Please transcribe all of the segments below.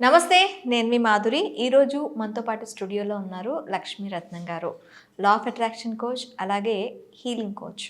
నమస్తే, నేను మీ మాధురి. ఈరోజు మనతో పాటు స్టూడియోలో ఉన్నారు లక్ష్మీ రత్నం గారు, లా ఆఫ్ అట్రాక్షన్ కోచ్, అలాగే హీలింగ్ కోచ్.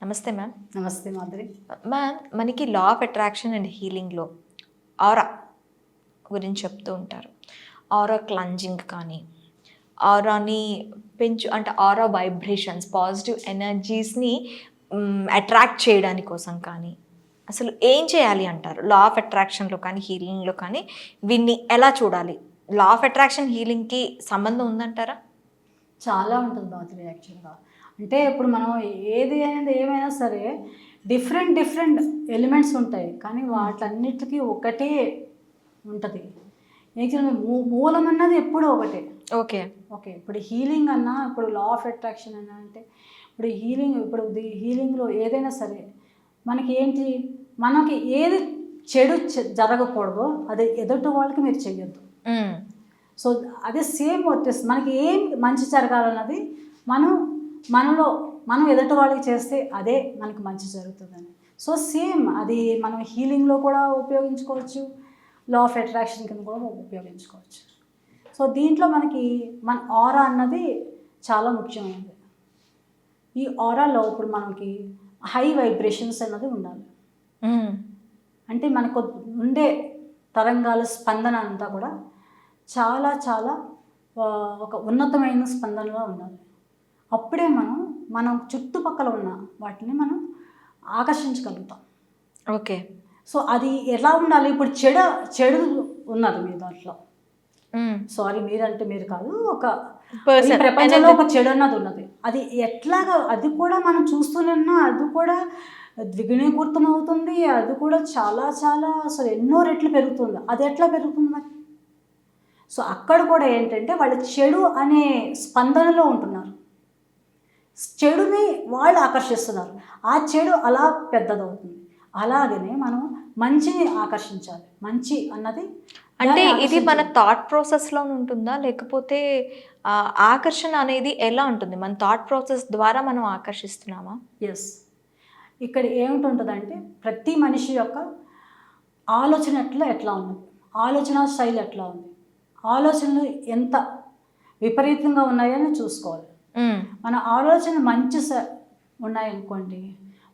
నమస్తే మ్యామ్. నమస్తే మాధురి. మ్యామ్, మనకి లా ఆఫ్ అట్రాక్షన్ అండ్ హీలింగ్లో ఆరా గురించి చెప్తూ ఉంటారు. ఆరా క్లెన్జింగ్ కానీ, ఆరాని అంటే ఆరా వైబ్రేషన్స్, పాజిటివ్ ఎనర్జీస్ని అట్రాక్ట్ చేయడానికి కోసం కానీ అసలు ఏం చేయాలి అంటారు? లా ఆఫ్ అట్రాక్షన్లో కానీ హీలింగ్లో కానీ వీన్ని ఎలా చూడాలి? లా ఆఫ్ అట్రాక్షన్ హీలింగ్కి సంబంధం ఉందంటారా? చాలా ఉంటుంది మాధురి. యాక్చువల్గా అంటే ఇప్పుడు మనం ఏది అనేది ఏమైనా సరే డిఫరెంట్ ఎలిమెంట్స్ ఉంటాయి, కానీ వాటన్నిటికీ ఒకటే ఉంటుంది. యాక్చువల్గా మూలం అన్నది ఎప్పుడూ ఒకటే. ఓకే ఓకే ఇప్పుడు హీలింగ్ అన్నా, ఇప్పుడు లా ఆఫ్ అట్రాక్షన్ అన్నా, అంటే ఇప్పుడు హీలింగ్లో ఏదైనా సరే మనకి ఏది చెడు జరగకూడదో అది ఎదుటి వాళ్ళకి మీరు చెయ్యొద్దు. సో అదే సేమ్ వచ్చేస్తుంది. మనకి ఏం మంచి జరగాలన్నది మనం ఎదుటి వాళ్ళకి చేస్తే అదే మనకి మంచి జరుగుతుందని. సో సేమ్ అది మనం హీలింగ్లో కూడా ఉపయోగించుకోవచ్చు, లా ఆఫ్ అట్రాక్షన్ కింద కూడా ఉపయోగించుకోవచ్చు. సో దీంట్లో మన ఆరా అన్నది చాలా ముఖ్యమైనది. ఈ ఆరాలో ఇప్పుడు మనకి హై వైబ్రేషన్స్ అన్నది ఉండాలి. అంటే మనకు ఉండే తరంగాల స్పందన అంతా కూడా చాలా చాలా ఒక ఉన్నతమైన స్పందనలో ఉండాలి. అప్పుడే మనం చుట్టుపక్కల ఉన్న వాటిని మనం ఆకర్షించగలుగుతాం. ఓకే. సో అది ఎలా ఉండాలి? ఇప్పుడు చెడు ఉన్నది మీ దాంట్లో. సారీ, మీరంటే మీరు కాదు, ఒక ప్రపంచంలో ఒక చెడు అన్నది ఉన్నది. అది ఎట్లాగా, అది కూడా మనం చూస్తూనే ఉన్నా, అది కూడా ద్విగుణీకృతం అవుతుంది. అది కూడా చాలా చాలా అసలు ఎన్నో రెట్లు పెరుగుతుంది. అది ఎట్లా పెరుగుతుంది మరి? సో అక్కడ కూడా ఏంటంటే వాళ్ళు చెడు అనే స్పందనలో ఉంటున్నారు, చెడుని వాళ్ళు ఆకర్షిస్తున్నారు. ఆ చెడు అలా పెద్దదవుతుంది. అలాగనే మనం మంచిని ఆకర్షించాలి. మంచి అన్నది అంటే ఇది మన థాట్ ప్రాసెస్లో ఉంటుందా, లేకపోతే ఆకర్షణ అనేది ఎలా ఉంటుంది? మన థాట్ ప్రాసెస్ ద్వారా మనం ఆకర్షిస్తున్నామా? ఎస్. ఇక్కడ ఏమిటుంటుందంటే ప్రతి మనిషి యొక్క ఆలోచన ఎట్లా ఉంది, ఆలోచన శైలి ఎట్లా ఉంది, ఆలోచనలు ఎంత విపరీతంగా ఉన్నాయని చూసుకోవాలి. మన ఆలోచన మంచి ఉన్నాయనుకోండి,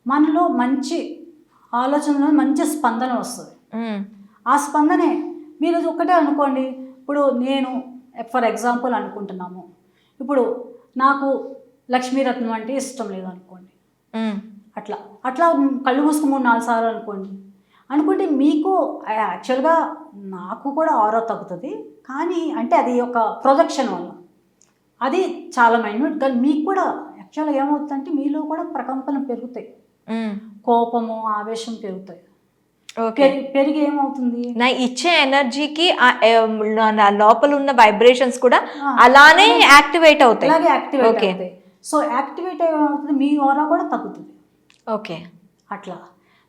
మనలో మంచి ఆలోచనలో మంచి స్పందన వస్తుంది. ఆ స్పందనే మీరు ఒకటే అనుకోండి. ఇప్పుడు నేను ఫర్ ఎగ్జాంపుల్ అనుకుంటున్నాము, ఇప్పుడు నాకు లక్ష్మీరత్నం అంటే ఇష్టం లేదు అనుకోండి. అట్లా కళ్ళు మూసుకు 3-4 సార్లు అనుకుంటే మీకు యాక్చువల్గా నాకు కూడా ఆరో తగ్గుతుంది, కానీ అంటే అది ఒక ప్రొజెక్షన్ వల్ల అది చాలా మైన్యూట్. కానీ మీకు కూడా యాక్చువల్గా ఏమవుతుందంటే మీలో కూడా ప్రకంపనలు పెరుగుతాయి, కోపము ఆవేశం పెరుగుతాయి. పెరిగి ఏమవుతుంది, నా ఇచ్చే ఎనర్జీకి లోపల ఉన్న వైబ్రేషన్స్ కూడా అలానే యాక్టివేట్ అవుతాయి. అలాగే యాక్టివేట్ అవుతాయి. సో యాక్టివేట్ ఏమవుతుంది, మీ ఆరా కూడా తగ్గుతుంది. ఓకే అట్లా.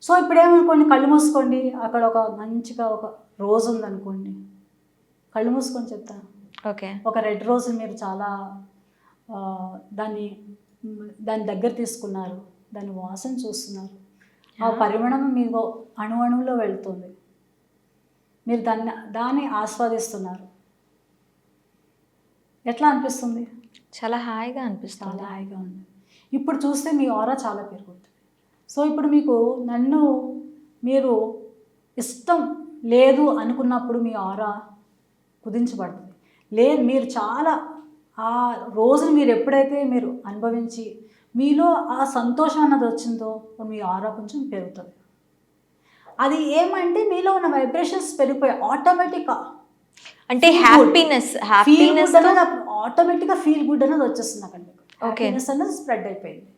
సో ఇప్పుడు ఏమనుకోండి, కళ్ళు మూసుకోండి, అక్కడ ఒక మంచిగా ఒక రోజ్ ఉందనుకోండి, కళ్ళు మూసుకొని చెప్తాను. ఓకే. ఒక రెడ్ రోజ్ మీరు చాలా దాని దగ్గర తీసుకున్నారు, దాని వాసన చూస్తున్నారు, ఆ పరిమాణం మీకు అణువులో వెళ్తుంది, మీరు దాన్ని ఆస్వాదిస్తున్నారు. ఎట్లా అనిపిస్తుంది? చాలా హాయిగా అనిపిస్తుంది. చాలా హాయిగా ఉంది. ఇప్పుడు చూస్తే మీ ఆరా చాలా పెరుగుతుంది. సో ఇప్పుడు మీరు ఇష్టం లేదు అనుకున్నప్పుడు మీ ఆరా కుదించబడుతుంది. లేదు, మీరు చాలా ఆ రోజుని మీరు ఎప్పుడైతే మీరు అనుభవించి మీలో ఆ సంతోషం అన్నది వచ్చిందో మీ ఆరా కొంచెం పెరుగుతుంది. అది ఏమంటే మీలో ఉన్న వైబ్రేషన్స్ పెరిగిపోయాయి ఆటోమేటిక్గా. అంటే హ్యాపీనెస్ అనేది ఆటోమేటిక్గా ఫీల్ గుడ్ అనేది వచ్చేస్తుంది అక్కడ. మీకు హ్యాపీనెస్ అనేది స్ప్రెడ్ అయిపోయింది.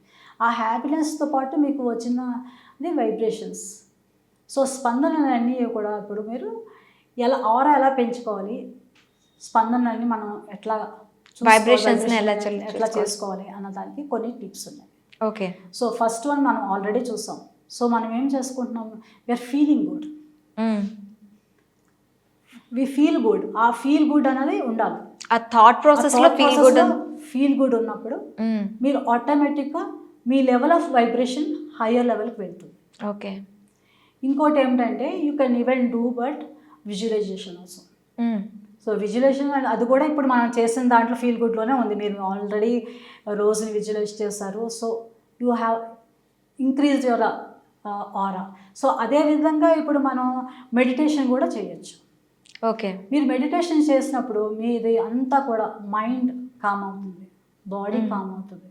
ఆ హ్యాపీనెస్తో పాటు మీకు వచ్చినది వైబ్రేషన్స్. సో స్పందనలన్నీ కూడా ఇప్పుడు మీరు ఆరా ఎలా పెంచుకోవాలి, స్పందనలన్నీ మనం ఎట్లా వైబ్రేషన్స్ని ఎట్లా చేసుకోవాలి అన్నదానికి కొన్ని టిప్స్ ఉన్నాయి. ఓకే. సో ఫస్ట్ వన్ మనం ఆల్రెడీ చూసాం. సో మనం ఏం చేసుకుంటున్నాము, we are feeling good. We feel good. ఆ ఫీల్ గుడ్ అనేది ఉండాలి. ఆ థాట్ ప్రాసెస్లో ఫీల్ గుడ్ ఉన్నప్పుడు మీరు ఆటోమేటిక్గా మీ లెవెల్ ఆఫ్ వైబ్రేషన్ హయ్యర్ లెవెల్కి వెళ్తుంది. ఓకే. ఇంకోటి ఏమిటంటే you can even do but visualisation also. So visualisation అది కూడా ఇప్పుడు మనం చేసిన దాంట్లో ఫీల్ గుడ్లోనే ఉంది. మీరు ఆల్రెడీ రోజుని విజువలైజ్ చేశారు. So you have increase your aura. So అదేవిధంగా ఇప్పుడు మనం మెడిటేషన్ కూడా చేయొచ్చు. ఓకే. మీరు మెడిటేషన్ చేసినప్పుడు మీది అంతా కూడా మైండ్ కామ్ అవుతుంది, బాడీ కామ్ అవుతుంది,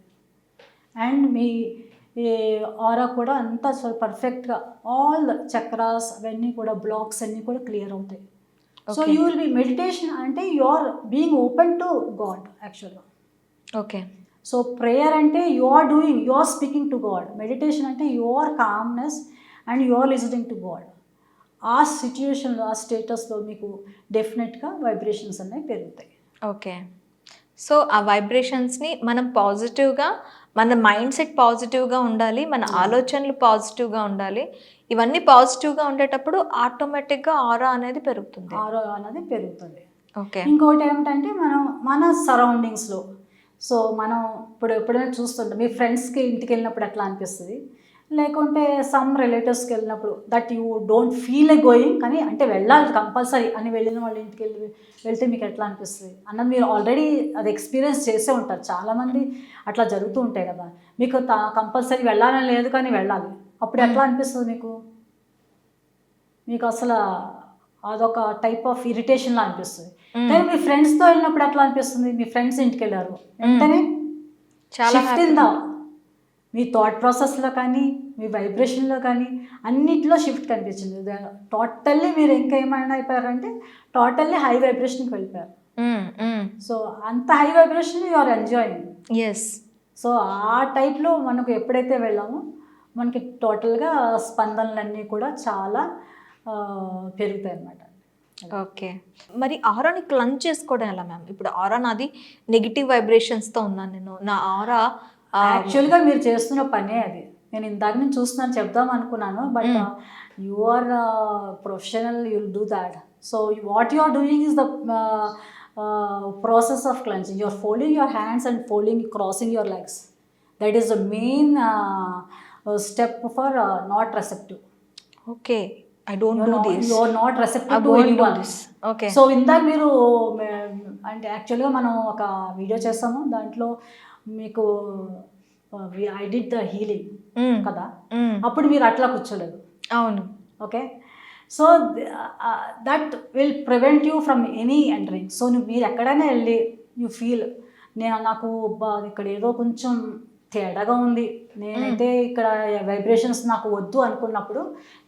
అండ్ మీ ఆరా కూడా అంతా పర్ఫెక్ట్గా ఆల్ ద చక్రాస్ అవన్నీ కూడా బ్లాక్స్ అన్నీ కూడా క్లియర్ అవుతాయి. So you will be meditation అంటే you are being open to God యాక్చువల్గా. ఓకే. సో ప్రేయర్ అంటే you are speaking to God. Meditation అంటే you are calmness and you are listening to God. ఆ సిచ్యుయేషన్లో ఆ స్టేటస్లో మీకు డెఫినెట్గా వైబ్రేషన్స్ అనేవి పెరుగుతాయి. ఓకే. సో ఆ వైబ్రేషన్స్ని మనం పాజిటివ్గా, మన మైండ్ సెట్ పాజిటివ్గా ఉండాలి, మన ఆలోచనలు పాజిటివ్గా ఉండాలి. ఇవన్నీ పాజిటివ్గా ఉండేటప్పుడు ఆటోమేటిక్గా ఆరా అనేది పెరుగుతుంది. ఆరో అనేది పెరుగుతుంది. ఓకే. ఇంకోటి ఏమిటంటే మన సరౌండింగ్స్లో, సో మనం ఇప్పుడు ఎప్పుడైనా చూస్తుంటాం, మీ ఫ్రెండ్స్కి ఇంటికి వెళ్ళినప్పుడు ఎట్లా అనిపిస్తుంది, లేకుంటే సమ్ రిలేటివ్స్కి వెళ్ళినప్పుడు that you don't feel a going, కానీ అంటే వెళ్ళాలి కంపల్సరీ అని వెళ్ళిన వాళ్ళ ఇంటికి వెళ్తే మీకు ఎట్లా అనిపిస్తుంది అన్నది మీరు ఆల్రెడీ అది ఎక్స్పీరియన్స్ చేసే ఉంటారు. చాలామంది అట్లా జరుగుతూ ఉంటాయి కదా. మీకు కంపల్సరీ వెళ్ళాలని లేదు కానీ వెళ్ళాలి, అప్పుడు ఎట్లా అనిపిస్తుంది మీకు అసలు అదొక టైప్ ఆఫ్ ఇరిటేషన్లా అనిపిస్తుంది. కానీ మీ ఫ్రెండ్స్తో వెళ్ళినప్పుడు ఎట్లా అనిపిస్తుంది, మీ ఫ్రెండ్స్ ఇంటికి వెళ్ళారు వెంటనే చాలా shift in the me thought ప్రాసెస్లో కానీ మీ వైబ్రేషన్లో కానీ అన్నిటిలో షిఫ్ట్ కనిపించింది. టోటల్లీ మీరు ఇంకా ఏమైనా అయిపోయారంటే టోటల్లీ హై వైబ్రేషన్కి వెళ్ళిపోయారు. సో అంత high vibration you are enjoying. Yes. So ఆ టైప్లో మనకు ఎప్పుడైతే వెళ్ళామో మనకి టోటల్గా స్పందనలన్నీ కూడా చాలా పెరుగుతాయి అన్నమాట. ఓకే. మరి ఆరాని క్లెన్స్ చేసుకోవడం ఎలా మ్యామ్? ఇప్పుడు ఆరా నాది నెగిటివ్ వైబ్రేషన్స్తో ఉన్నాను నేను, నా ఆరా యాక్చువల్గా మీరు చేస్తున్న పనే అది. నేను ఇందాక నుంచి చూస్తున్నాను చెప్దాం అనుకున్నాను, but you are professional, you will do that. So what you are doing is the process of cleansing. You are folding your hands and crossing your legs. That is the main step for not receptive. Okay. I don't do this. You are not receptive to anyone. Okay. So ఇందాక మీరు అంటే యాక్చువల్గా మనం ఒక video చేస్తాము, దాంట్లో మీకు I did the healing కదా, అప్పుడు మీరు అట్లా కూర్చోలేదు. అవును. Okay. So that will prevent you from any entering. So మీరు ఎక్కడైనా వెళ్ళి యూ ఫీల్ నాకు ఇక్కడ ఏదో కొంచెం తేడాగా ఉంది, నేనైతే ఇక్కడ వైబ్రేషన్స్ నాకు వద్దు అనుకున్నప్పుడు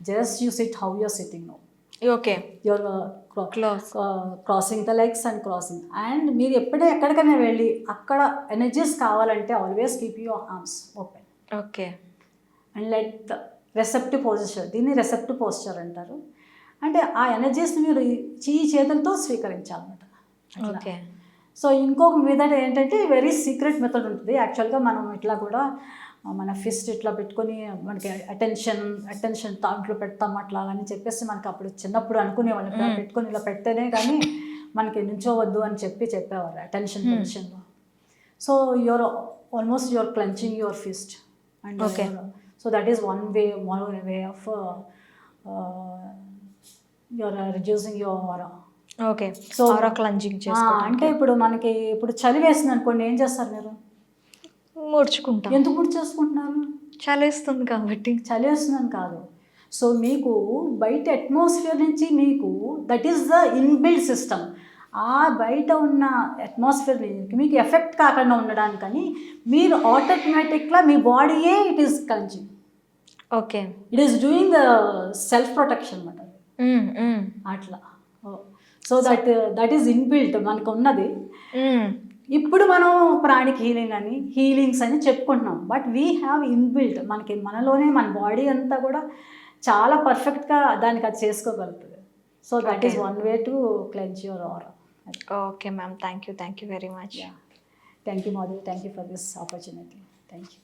just you sit how you're sitting no. Okay. Your crossing the legs and crossing. And మీరు ఎక్కడికైనా వెళ్ళి అక్కడ ఎనర్జీస్ కావాలంటే always keep your arms open. Okay. And let the receptive posture, దీన్ని రెసెప్టివ్ పోస్చర్ అంటారు. అంటే ఆ ఎనర్జీస్ని మీరు చేతులతో స్వీకరించాలన్నమాట. ఓకే. సో ఇంకొక మెథడ్ ఏంటంటే వెరీ సీక్రెట్ మెథడ్ ఉంటుంది. యాక్చువల్గా మనం ఇట్లా కూడా మన ఫిస్ట్ ఇట్లా పెట్టుకొని మనకి అటెన్షన్ దాంట్లో పెడతాం అట్లా అని చెప్పేసి మనకి అప్పుడు చిన్నప్పుడు అనుకునేవాళ్ళు, ఇలా పెట్టుకొని ఇలా పెడితేనే కానీ మనకి నించోవద్దు అని చెప్పేవారు అటెన్షన్ పొజిషన్లో. So your almost your clenching your fist and okay. So that is one way of your reducing your aura. Okay. So aura cleansing చేసుకోవడం అంటే ఇప్పుడు మనకి చలి వేస్తుంది అనుకోండి, ఏం చేస్తారు మీరు? ముడుచుకుంటాం. ఎందుకు ముడిచేసుకుంటున్నారు? చలి వేస్తుంది కాబట్టి. చలి వేస్తుందని కాదు. సో మీకు బయట అట్మాస్ఫియర్ నుంచి మీకు that is the inbuilt system. ఆ బయట ఉన్న అట్మాస్ఫియర్ మీకు ఎఫెక్ట్ కాకుండా ఉండడానికని మీరు ఆటోమేటిక్గా మీ బాడీయే it is cleansing. Okay. It is doing the self protection అన్నమాట అట్లా. సో దట్ ఈస్ ఇన్బిల్ట్ మనకు ఉన్నది. ఇప్పుడు మనం ప్రాణిక్ హీలింగ్స్ అని చెప్పుకుంటున్నాం, బట్ వీ హ్యావ్ ఇన్బిల్ట్ మనలోనే మన బాడీ అంతా కూడా చాలా పర్ఫెక్ట్గా దానికి అది చేసుకోగలుగుతుంది. So that is one way to cleanse your aura. Okay ma'am, thank you very much. Thank you Madhavi, thank you for this opportunity. Thank you.